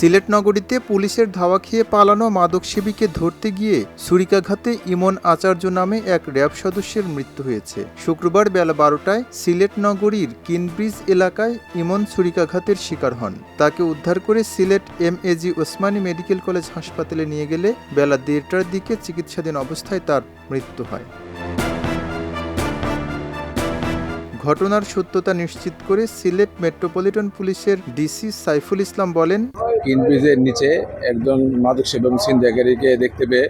সিলেট নগরীতে পুলিশের ধাওয়া খেয়ে পালানো মাদকসেবীকে ধরতে গিয়ে ছুরিকাঘাতে ইমন আচার্য নামে এক র্যাব সদস্যের মৃত্যু হয়েছে। শুক্রবার বেলা 12টায় সিলেট নগরীর কিনব্রিজ এলাকায় ইমন ছুরিকাঘাতের শিকার হন। তাকে উদ্ধার করে Sylhet MAG Osmani medical college হাসপাতালে নিয়ে গেলে বেলা 1:30টার দিকে চিকিৎসাধীন অবস্থায় তার মৃত্যু হয়। ঘটনার সত্যতা নিশ্চিত করে সিলেট মেট্রোপলিটন পুলিশের ডিসি সাইফুল ইসলাম বলেন, কিনব্রিজের নিচে একজন মাদকসেবী এবং ছিনতাইকারীকে দেখতে পেয়ে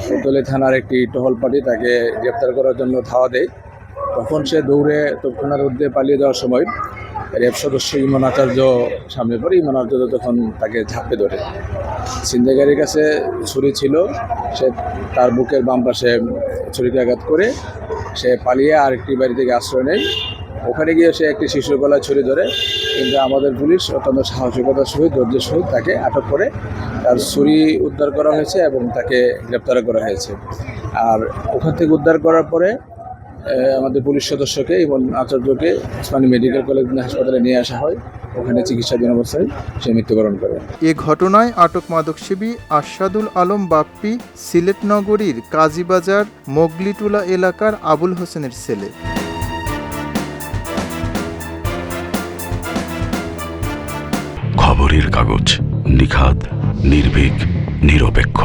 কোতোয়ালি থানার একটি টহল পার্টি তাকে গ্রেপ্তার করার জন্য ধাওয়া দেয়। তখন সে দৌড়ে তোপখানার মধ্যে পালিয়ে যাওয়ার সময় র্যাব সদস্য ইমন আচার্য সামনে পড়ে। ইমন আচার্য তখন তাকে ঝাঁপে ধরে। ছিনতাইকারীর কাছে ছুরি ছিল, সে তার বুকের বাম পাশে ছুরিকাঘাত করে সে পালিয়ে আরেকটি বাড়ি থেকে আশ্রয় নেয়। ওখানে গিয়ে সে একটি শিশুর গলায় ছুরি ধরে, কিন্তু আমাদের পুলিশ অত্যন্ত সাহসিকতার সহিত ধৈর্যের সহিত তাকে আটক করে তার ছুরি উদ্ধার করা হয়েছে এবং তাকে গ্রেপ্তার করা হয়েছে। আর ওখান থেকে উদ্ধার করার পরে আমাদের পুলিশ সদস্যকে এবং আচার্যকে ওসমানী মেডিকেল কলেজ হাসপাতালে নিয়ে আসা হয়। ওখানে চিকিৎসাধীন অবস্থায় সে মৃত্যুবরণ করে। এ ঘটনায় আটক মাদকসেবী আরশাদুল আলম বাপ্পি সিলেট নগরীর কাজীবাজার মোগলিটুলা এলাকার আবুল হোসেনের ছেলে। খবরের কাগজ, নিখাত, নির্ভীক, নিরপেক্ষ।